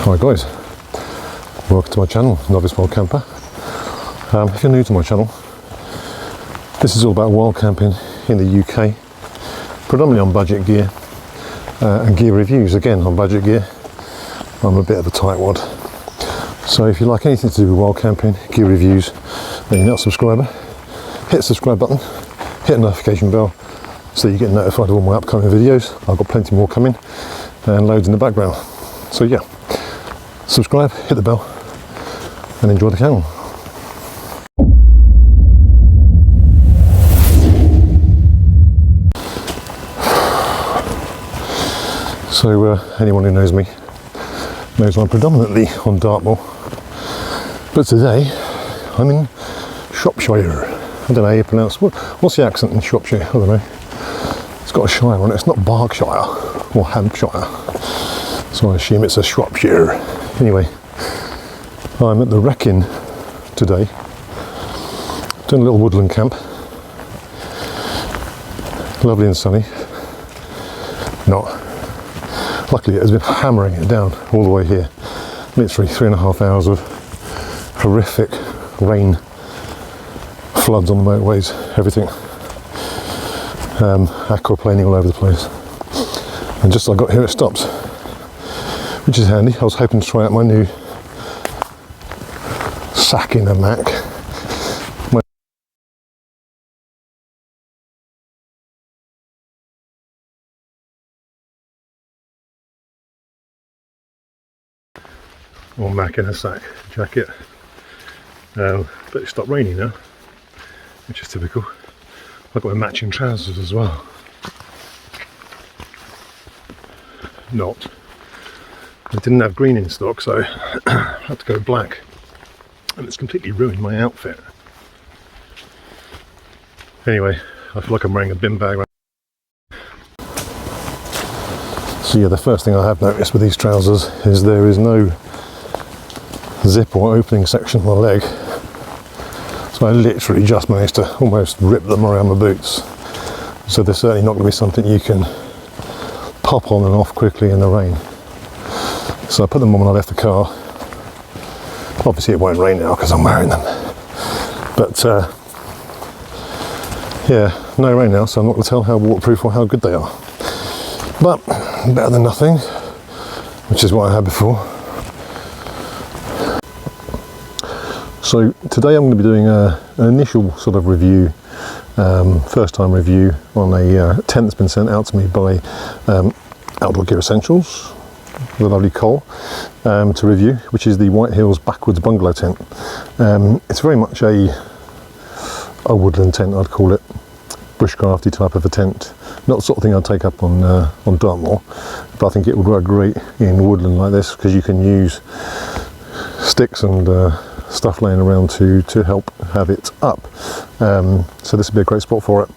Hi guys, welcome to my channel, Novice Wild Camper. If you're new to my channel, this is all about wild camping in the UK, predominantly on budget gear and gear reviews, again on budget gear. I'm a bit of a tightwad, so if you like anything to do with wild camping, gear reviews, and you're not a subscriber, hit the subscribe button, hit the notification bell so you get notified of all my upcoming videos. I've got plenty more coming and loads in the background. So yeah, subscribe, hit the bell and enjoy the channel. So anyone who knows me knows I'm predominantly on Dartmoor, but today I'm in Shropshire. I don't know how you pronounce what's the accent in Shropshire. I don't know. It's got a shire on it. It's not Berkshire or Hampshire, so I assume it's a Shropshire. Anyway, I'm at the Wrecking today, doing a little woodland camp. Lovely and sunny. Not. Luckily, it has been hammering it down all the way here. Literally 3.5 hours of horrific rain, floods on the motorways, everything. Aquaplaning all over the place. And just as I got here, it stops, which is handy. I was hoping to try out my new Sacking a Mac. Or Mac in a sack jacket, but it stopped raining now, which is typical. I've got my matching trousers as well. Not. I didn't have green in stock, so I had to go black, and it's completely ruined my outfit. Anyway, I feel like I'm wearing a bin bag. So yeah, the first thing I have noticed with these trousers is there is no zip or opening section on the leg, so I literally just managed to almost rip them around my boots. So they're certainly not going to be something you can pop on and off quickly in the rain. So I put them on when I left the car. Obviously it won't rain now because I'm wearing them, but yeah, no rain now, so I'm not going to tell how waterproof or how good they are, but better than nothing, which is what I had before. So today I'm going to be doing an initial sort of review, first time review on a tent that's been sent out to me by Outdoor Gear Essentials, the lovely Cole, to review, which is the Whitehills backwards bungalow tent. It's very much a woodland tent, I'd call it, bushcrafty type of a tent. Not the sort of thing I'd take up on Dartmoor, but I think it would work great in woodland like this because you can use sticks and stuff laying around to help have it up. So this would be a great spot for it.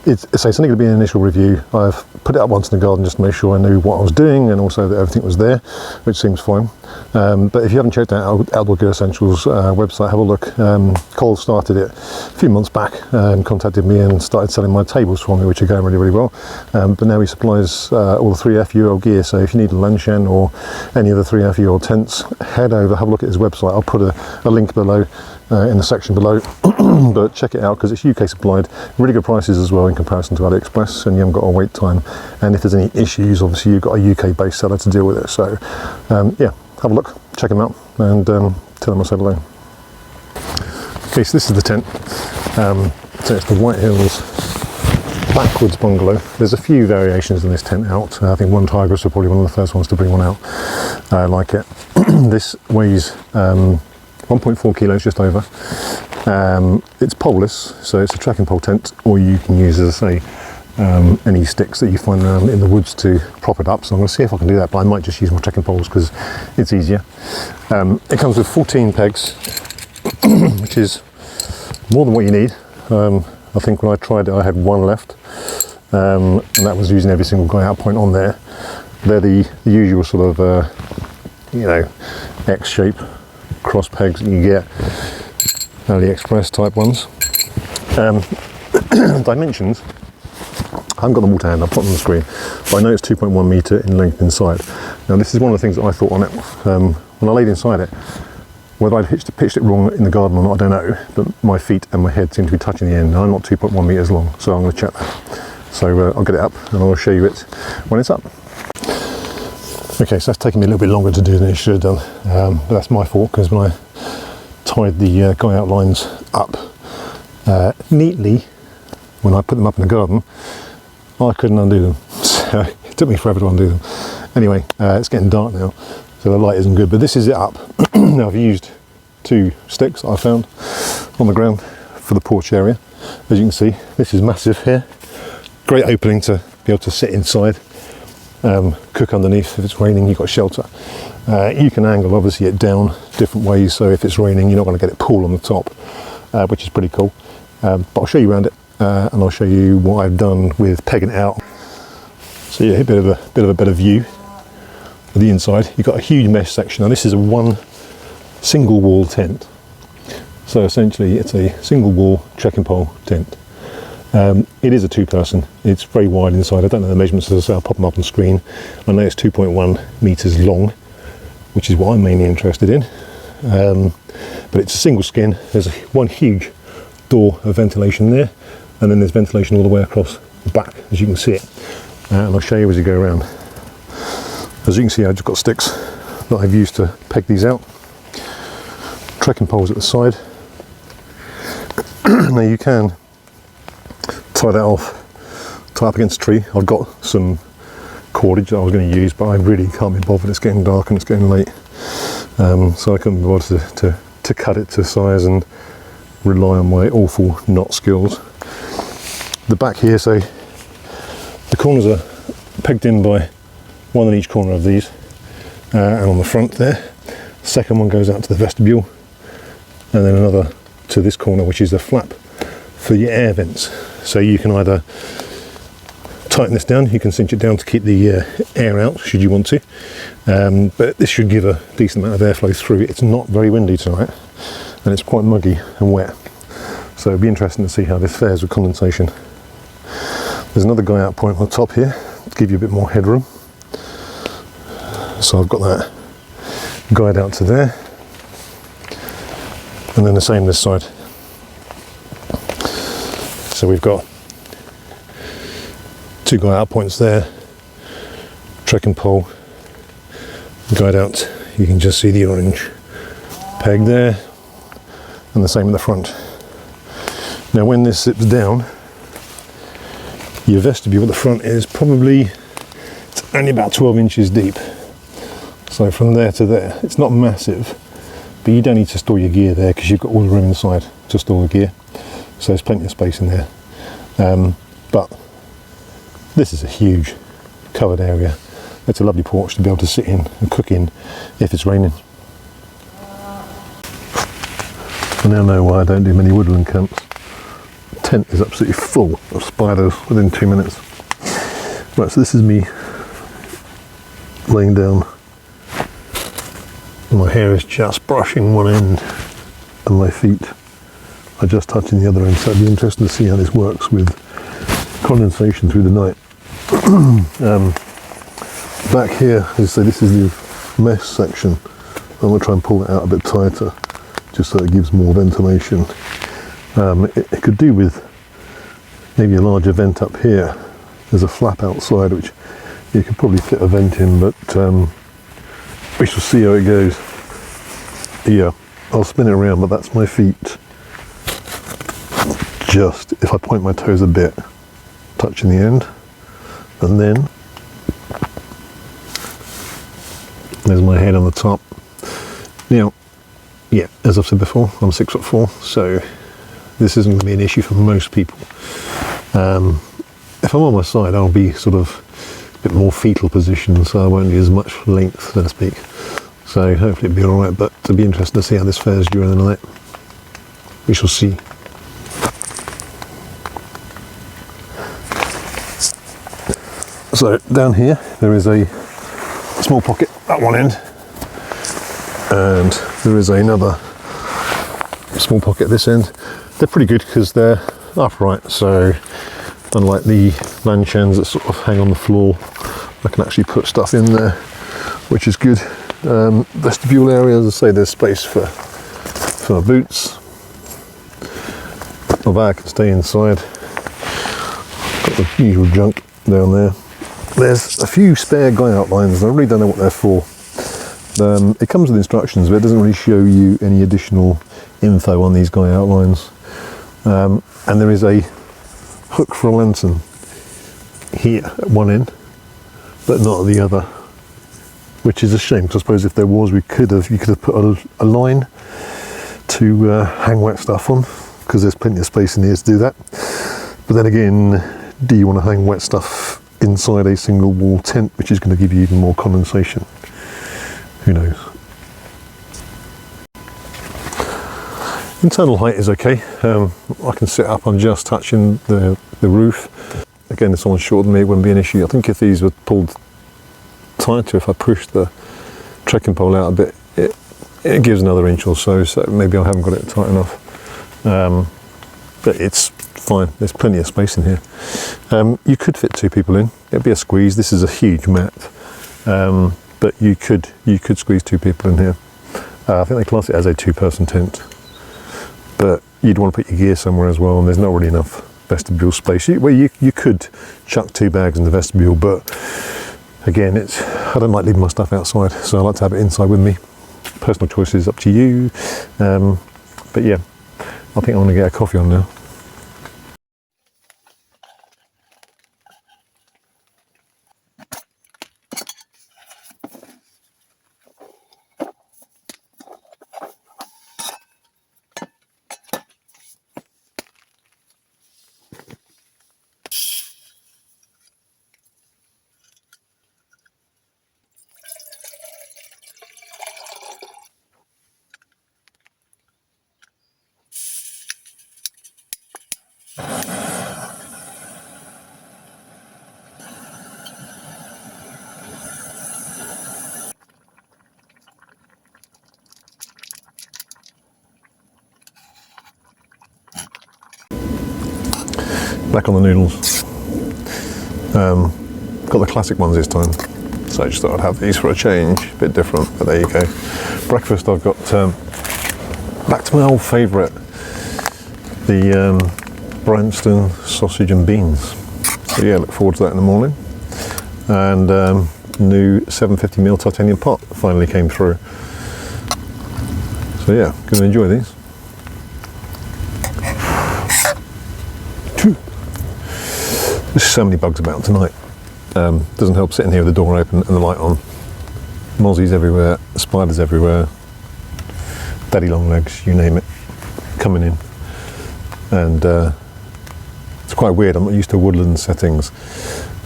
It's only going to be an initial review. I've put it up once in the garden just to make sure I knew what I was doing and also that everything was there, which seems fine. But if you haven't checked out Outdoor Gear Essentials website, have a look. Cole started it a few months back and contacted me and started selling my tables for me, which are going really, really well. But now he supplies all the 3FU gear, so if you need a Lanshan or any of the 3FU tents, head over, have a look at his website. I'll put a link below in the section below, but check it out because it's UK supplied, really good prices as well in comparison to AliExpress, and you haven't got a wait time, and if there's any issues, obviously you've got a UK based seller to deal with it. So yeah, have a look, check them out, and tell them I said hello. Okay, so this is the tent. So it's the Whitehills backwards bungalow. There's a few variations in this tent out. I think One Tigress was probably one of the first ones to bring one out. I like it. This weighs 1.4 kilos, just over. It's poleless, so it's a trekking pole tent, or you can use, as I say, any sticks that you find in the woods to prop it up. So I'm going to see if I can do that, but I might just use my trekking poles because it's easier. It comes with 14 pegs, which is more than what you need. I think when I tried it I had one left, and that was using every single guy out point on there. They're the usual sort of you know, X-shape cross pegs that you get, AliExpress type ones. Dimensions, I haven't got the Montane, I'll put it on the screen, but I know it's 2.1 metre in length inside. Now this is one of the things that I thought on it, when I laid inside it, whether I'd pitched it wrong in the garden or not, I don't know, but my feet and my head seem to be touching the end. I'm not 2.1 metres long, so I'm going to check that. So I'll get it up and I'll show you it when it's up. Okay, so that's taken me a little bit longer to do than it should have done, but that's my fault, because when I tied the guy outlines up neatly, when I put them up in the garden, I couldn't undo them. So it took me forever to undo them. Anyway, it's getting dark now, so the light isn't good, but this is it up. Now I've used 2 sticks that I found on the ground for the porch area. As you can see, this is massive here. Great opening to be able to sit inside, cook underneath. If it's raining, you've got shelter. You can angle obviously it down different ways, so if it's raining you're not going to get it pool on the top, which is pretty cool. But I'll show you around it, and I'll show you what I've done with pegging it out. So yeah, a bit of a better view of the inside. You've got a huge mesh section. Now this is a one single wall tent, so essentially it's a single wall trekking pole tent. It is a 2-person. It's very wide inside. I don't know the measurements, as I say, I'll pop them up on screen. I know it's 2.1 metres long, which is what I'm mainly interested in. But it's a single skin. There's one huge door of ventilation there, and then there's ventilation all the way across the back, as you can see it. And I'll show you as you go around. As you can see, I've just got sticks that I've used to peg these out. Trekking poles at the side. Now you can tie that off, tie up against a tree. I've got some cordage that I was going to use, but I really can't be bothered. It's getting dark and it's getting late, so I couldn't be bothered to cut it to size and rely on my awful knot skills. The back here, so the corners are pegged in by one in each corner of these, and on the front there, the second one goes out to the vestibule, and then another to this corner, which is the flap for your air vents. So you can either tighten this down, you can cinch it down to keep the air out should you want to, but this should give a decent amount of airflow through. It's not very windy tonight, and it's quite muggy and wet, so it'd be interesting to see how this fares with condensation. There's another guy out point on the top here to give you a bit more headroom, so I've got that guide out to there, and then the same this side. So we've got 2 guide out points there, trekking pole, guide out. You can just see the orange peg there, and the same in the front. Now when this zips down, your vestibule at the front is probably, it's only about 12 inches deep. So from there to there, it's not massive, but you don't need to store your gear there because you've got all the room inside to store the gear. So there's plenty of space in there. But this is a huge covered area. It's a lovely porch to be able to sit in and cook in if it's raining. I now know why I don't do many woodland camps. The tent is absolutely full of spiders within 2 minutes. Right, so this is me laying down. My hair is just brushing one end, and my feet are just touching the other end, so it'd be interesting to see how this works with condensation through the night. Back here, so this is the mesh section. I'm going to try and pull it out a bit tighter, just so it gives more ventilation. It could do with maybe a larger vent up here. There's a flap outside which you could probably fit a vent in, but we shall see how it goes. Yeah, I'll spin it around, but that's my feet. Just, if I point my toes a bit, touching the end, and then there's my head on the top. Now, yeah, as I've said before, I'm 6'4", so this isn't going to be an issue for most people. If I'm on my side, I'll be sort of a bit more fetal position, so I won't need as much length, so to speak. So hopefully it'll be alright, but it'll be interesting to see how this fares during the night. We shall see. So down here there is a small pocket at one end, and there is another small pocket at this end. They're pretty good because they're upright, so Unlike the Vanchans that sort of hang on the floor, I can actually put stuff in there, which is good. Vestibule area, as I say, there's space for my boots. My bag can stay inside. Got the usual junk down there. There's a few spare guy outlines, and I really don't know what they're for. It comes with instructions, but it doesn't really show you any additional info on these guy outlines. And there is a hook for a lantern here at one end, but not at the other, which is a shame, because I suppose if there was, you could have put a line to hang wet stuff on, because there's plenty of space in here to do that. But then again, do you want to hang wet stuff inside a single wall tent, which is going to give you even more condensation? Who knows? Internal height is okay. I can sit up, I'm just touching the roof. Again, if someone's shorter than me, it wouldn't be an issue. I think if these were pulled tighter, if I pushed the trekking pole out a bit, it gives another inch or so, so maybe I haven't got it tight enough. But it's fine, there's plenty of space in here. You could fit 2 people in, it'd be a squeeze. This is a huge mat, but you could squeeze 2 people in here. I think they class it as a 2-person tent, but you'd want to put your gear somewhere as well, and there's not really enough vestibule space. You could chuck 2 bags in the vestibule, but again, I don't like leaving my stuff outside, so I like to have it inside with me. Personal choice is up to you, but yeah, I think I want to get a coffee on now. Back on the noodles. Got the classic ones this time, so I just thought I'd have these for a change. A bit different, but there you go. Breakfast, I've got back to my old favourite, the Branston sausage and beans. So yeah, look forward to that in the morning. And new 750ml titanium pot finally came through. So yeah, gonna enjoy these. There's so many bugs about tonight. Doesn't help sitting here with the door open and the light on. Mozzies everywhere, spiders everywhere, daddy long legs, you name it, coming in. And it's quite weird, I'm not used to woodland settings,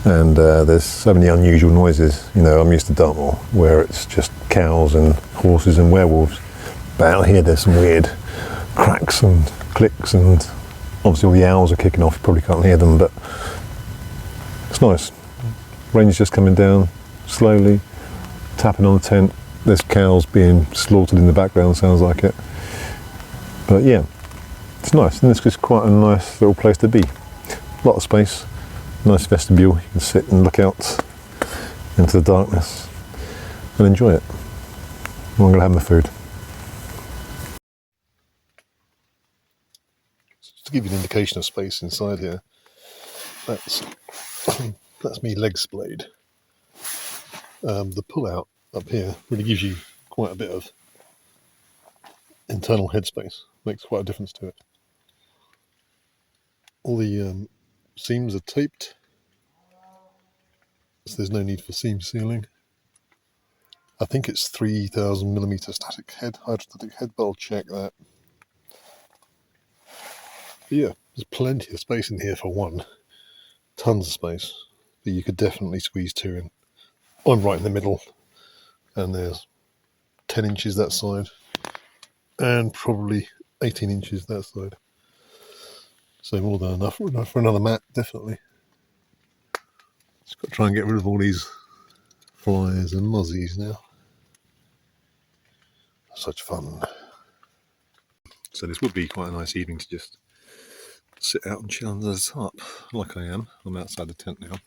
and there's so many unusual noises. You know, I'm used to Dartmoor, where it's just cows and horses and werewolves. But out here there's some weird cracks and clicks, and obviously all the owls are kicking off, you probably can't hear them, but it's nice. Rain's just coming down slowly, tapping on the tent. There's cows being slaughtered in the background, sounds like it. But yeah, it's nice, and it's just quite a nice little place to be. A lot of space, nice vestibule. You can sit and look out into the darkness and enjoy it. I'm going to have my food. Just to give you an indication of space inside here, that's me leg splayed. The pull out up here really gives you quite a bit of internal headspace, makes quite a difference to it. All the seams are taped, so there's no need for seam sealing. I think it's 3000mm hydrostatic head, but I'll check that. But yeah, there's plenty of space in here for one. Tons of space, but you could definitely squeeze 2 in. I'm right in the middle, and there's 10 inches that side, and probably 18 inches that side. So more than enough for another mat, definitely. Just got to try and get rid of all these flies and mozzies now. Such fun. So this would be quite a nice evening to just sit out and chill under the tarp like I am. I'm outside the tent now.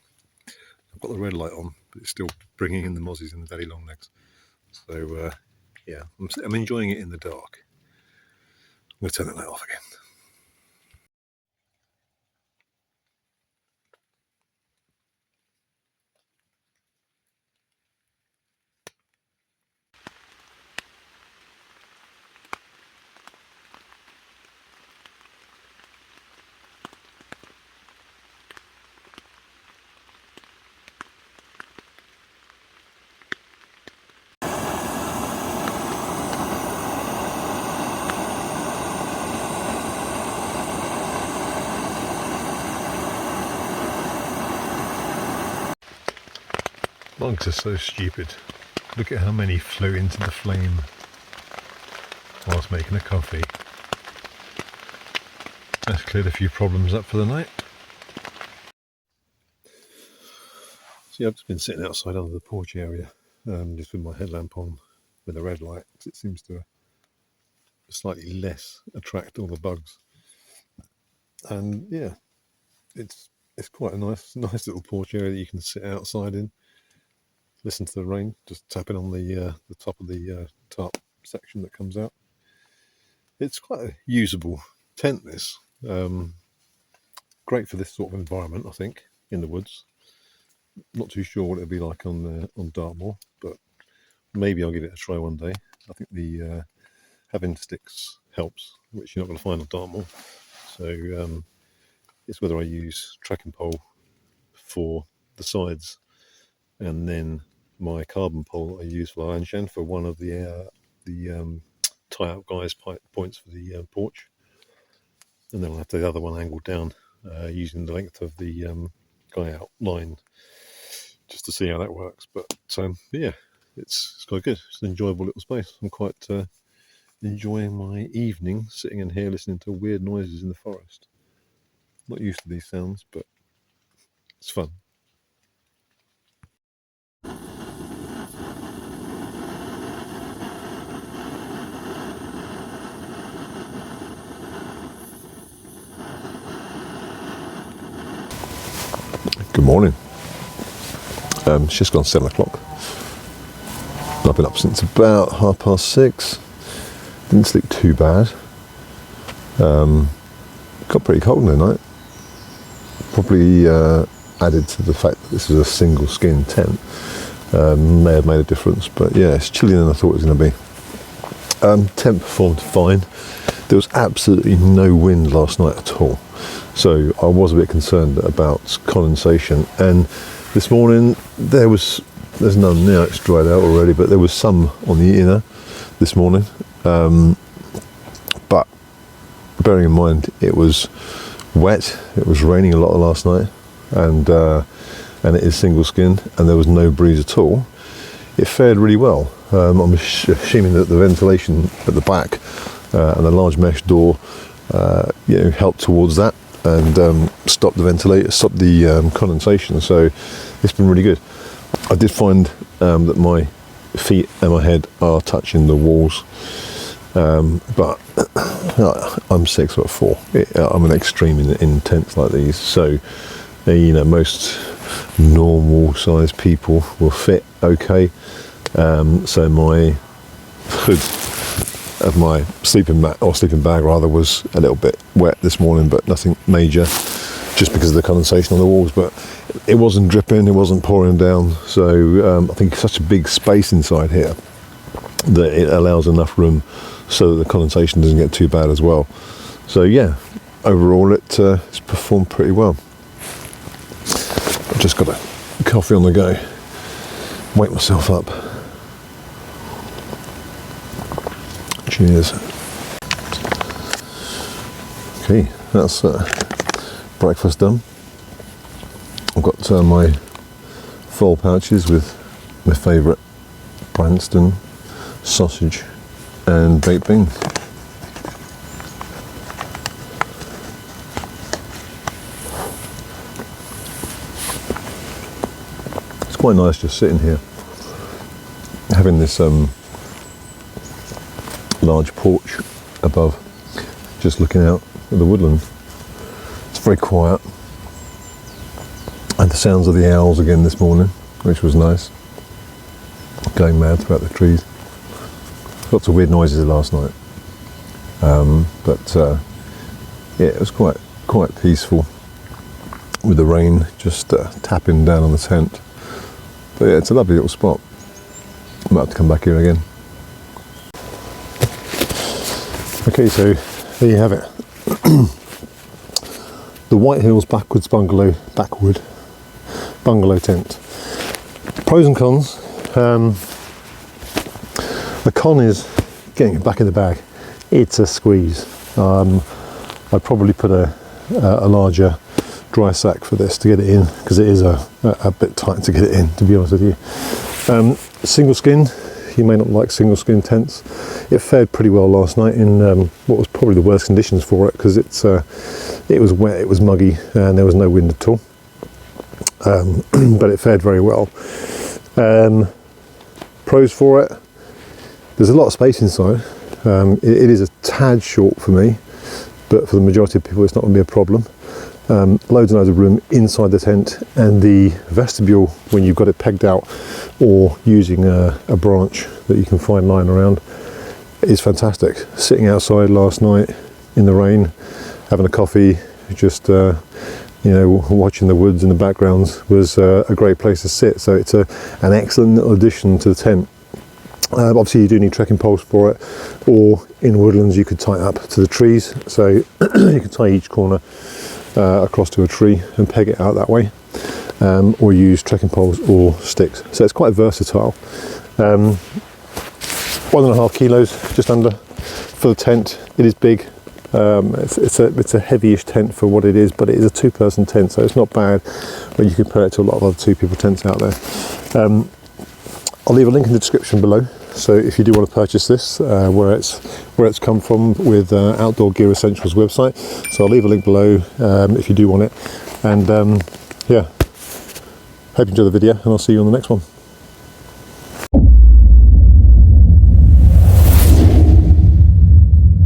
I've got the red light on, but it's still bringing in the mozzies and the daddy long legs. So yeah, I'm enjoying it in the dark. I'm going to turn that light off again. Logs are so stupid. Look at how many flew into the flame whilst making a coffee. That's cleared a few problems up for the night. See, I've just been sitting outside under the porch area, just with my headlamp on with a red light, because it seems to slightly less attract all the bugs. And yeah, it's quite a nice little porch area that you can sit outside in. Listen to the rain, just tapping on the top of the tarp section that comes out. It's quite a usable tent, this. Great for this sort of environment, I think, in the woods. Not too sure what it'll be like on Dartmoor, but maybe I'll give it a try one day. I think the having sticks helps, which you're not going to find on Dartmoor. So it's whether I use tracking pole for the sides, and then my carbon pole I use for Lanshan for one of the tie-up guys points for the porch, and then I'll have the other one angled down using the length of the guy out line, just to see how that works. But yeah, it's quite good. It's an enjoyable little space. I'm quite enjoying my evening sitting in here listening to weird noises in the forest. Not used to these sounds, but it's fun. Good morning. It's just gone 7 o'clock. I've been up since about 6:30. Didn't sleep too bad. Got pretty cold in the night. Probably added to the fact that this is a single skin tent. May have made a difference, but yeah, it's chillier than I thought it was going to be. Tent performed fine. There was absolutely no wind last night at all, so I was a bit concerned about condensation. And this morning there's none now, it's dried out already, but there was some on the inner this morning. But bearing in mind it was wet, it was raining a lot last night, and it is single skin, and there was no breeze at all. It fared really well. I'm assuming that the ventilation at the back and the large mesh door helped towards that and stopped the condensation, so it's been really good. I did find that my feet and my head are touching the walls, but I'm 6'4". I'm an extreme in tents like these, so most normal sized people will fit okay. So my hood of my sleeping bag was a little bit wet this morning, but nothing major, just because of the condensation on the walls. But it wasn't dripping, it wasn't pouring down, so I think it's such a big space inside here that it allows enough room so that the condensation doesn't get too bad as well. So yeah, overall it's performed pretty well. I've just got a coffee on the go, wake myself up. Cheers. Okay, that's breakfast done. I've got my foil pouches with my favourite Branston sausage and baked beans. It's quite nice just sitting here, having this large porch above, just looking out at the woodland. very quiet. And the sounds of the owls again this morning, which was nice. Going mad throughout the trees. Lots of weird noises last night. Yeah, it was quite peaceful with the rain just tapping down on the tent. But yeah, it's a lovely little spot. I might have to come back here again. Okay, so there you have it. The Whitehills backward bungalow tent. Pros and cons. The con is getting it back in the bag. It's a squeeze. I'd probably put a larger dry sack for this to get it in, because it is a bit tight to get it in, to be honest with you. Single skin. You may not like single skin tents. It fared pretty well last night in what was probably the worst conditions for it, because it was wet, it was muggy, and there was no wind at all. But it fared very well. Pros for it: there's a lot of space inside. It is a tad short for me, but for the majority of people it's not going to be a problem. Loads and loads of room inside the tent, and the vestibule, when you've got it pegged out or using a branch that you can find lying around, is fantastic. Sitting outside last night in the rain, having a coffee, just watching the woods in the backgrounds was a great place to sit. So it's an excellent little addition to the tent. Obviously you do need trekking poles for it, or in woodlands you could tie it up to the trees, so you could tie each corner across to a tree and peg it out that way, or use trekking poles or sticks. So it's quite versatile. 1.5 kilos just under for the tent. It is big. It's a heavyish tent for what it is, but it is a 2-person tent, so it's not bad when you compare it to a lot of other 2-people tents out there. I'll leave a link in the description below, so if you do want to purchase this, where it's come from with Outdoor Gear Essentials website. So I'll leave a link below if you do want it. And yeah, hope you enjoy the video, and I'll see you on the next one.